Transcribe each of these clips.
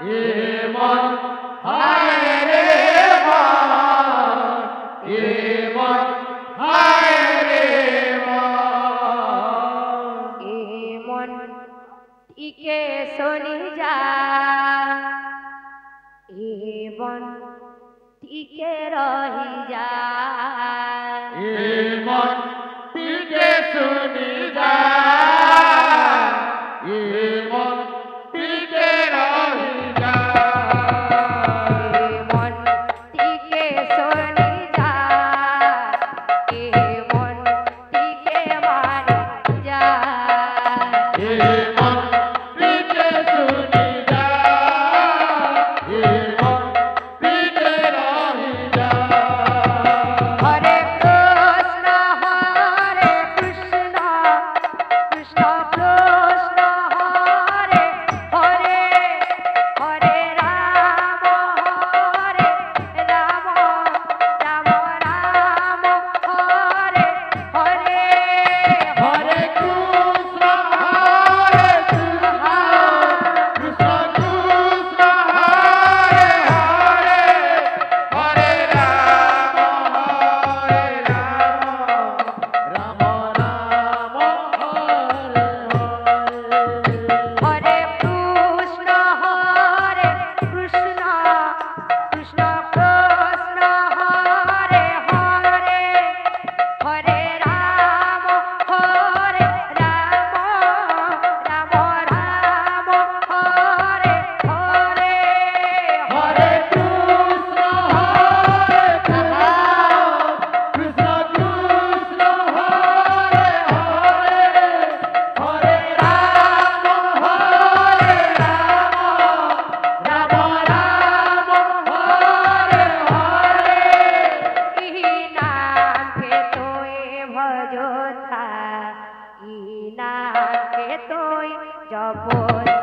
এমন হায় রে মন, এমন হায় রে মন, এমন টিকে শুনি যা, এমন টিকে রহি যা, এমন টিকে শুনি যা, এমন টিকে রহি যা, এমন টিকে শুনি যা, এমন টিকে মারি যা, এমন টিকে শুনি যা, এমন টিকে রহি যা। হরে কৃষ্ণ কৃষ্ণ কৃষ্ণ হরে হরে, হরে রাম রাম রাম হরে হরে, হরে কৃষ্ণ হরে কৃষ্ণ, কৃষ্ণ কৃষ্ণ হরে হরে, হরে রাম রাম রাম হরে হরে। হরে কৃষ্ণ কৃষ্ণ কৃষ্ণ হরে হরে, হরে রাম রাম রাম হরে হরে, হরে কৃষ্ণ হরে কৃষ্ণ, কৃষ্ণ কৃষ্ণ হরে হরে, হরে রাম রাম রাম হরে হরে। ই নামকে তোয় ভজো থা, ই নামকে তোয় জপ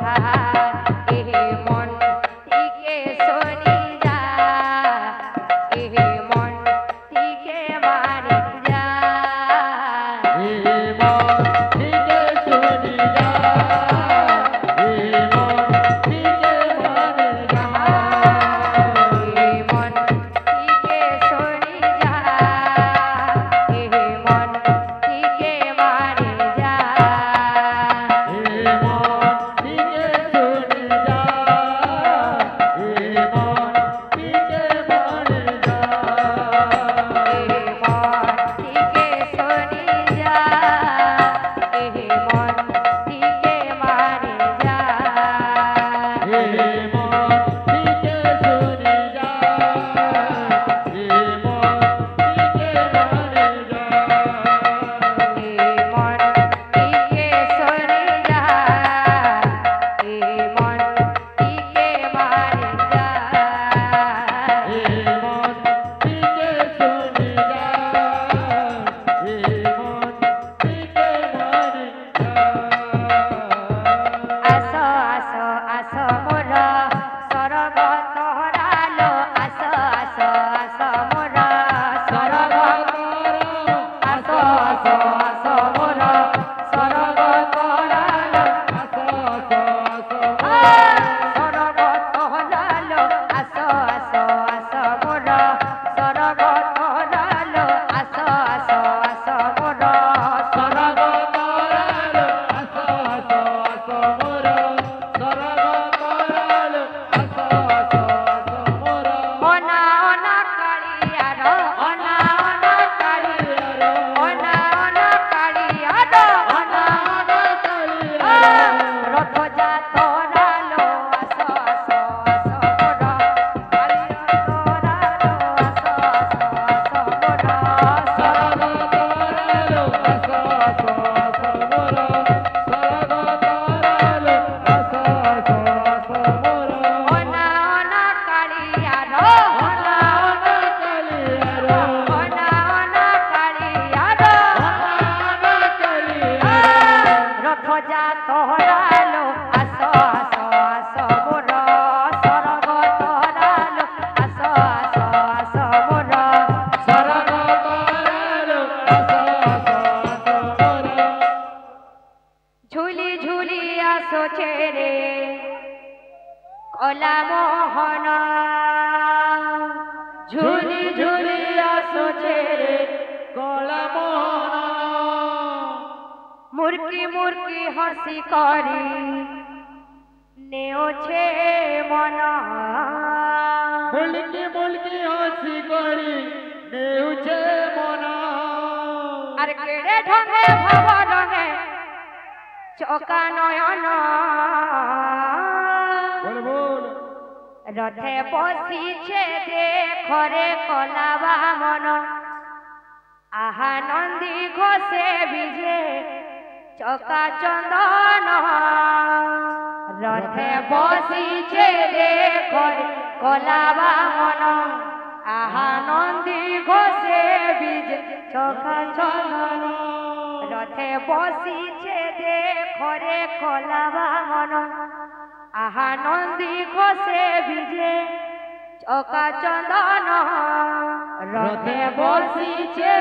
থা, এ মন টিকে শুনি যা, এ মন টিকে মারি যা, এমন টিকে শুনি যা, এমন টিকে মানে যা, এ মন টিকে শুনি যা, এ মন টিকে মারি যা, এমন টিকে শুনি যা, এমন টিকে মানে যা, এমন টিকে শুনি যা, এমন টিকে মারি যা, এমন টিকে শুনি যা, এমন টিকে মানে যা, এমন টিকে শুনি যা, এমন টিকে মারি যা, এমন টিকে শুনি যা, এমন টিকে মানে যা। আসো আসো আসো মোর কলা মোহন ঝুলি ঝুলি আসছে রে কলা মোহন মুরকি মুরকি হসি করি নেওছে মন মুলকি মুলকি হাসি করি নেউছে মনা আর কেড়ে ঢঙে ভব রঙে চকা নয়ন বল বল রথে বসিছে দেখরে কলা বামন আহা নন্দী ঘোষে বিজে চকা চন্দন রথে বসিছে দেখরে কলা বামন আহা নন্দী ঘোষে বিজে চকা চন্দন রথে বসিছে দেখরে কলা বামন আহা নন্দী ঘোষে বিজে চকা চন্দন রথে বসিছে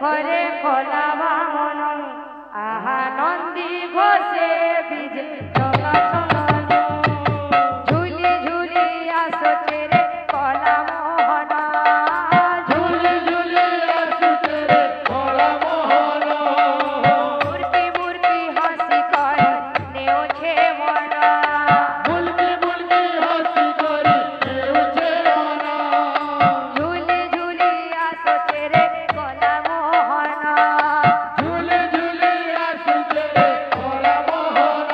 ঘরে কলা বামন আহা নন্দী ঘোষে বিজে চকা চন্দন ঝুলি ঝুলি আসছে রে কলা মোহন ঝুলি ঝুলি আসছে রে কলা মোহন মুরকি মুরকি হাসি করে নেওছে মন মুলকি মুলকি হাসি করি নেউছে মনা ঝুলি ঝুলি আসছে রে কলা মোহন ঝুলি ঝুলি আসছে রে কলা মোহন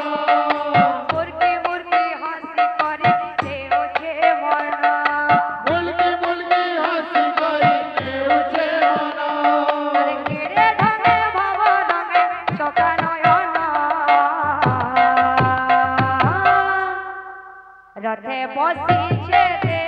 মুরকি মুরকি হাসি করে নেওছে মন মুলকি মুলকি হাসি করি নেউছে মনা আরে কেড়ে ঢঙে ভব রঙে চকা নয়ন রথে বসিছে রে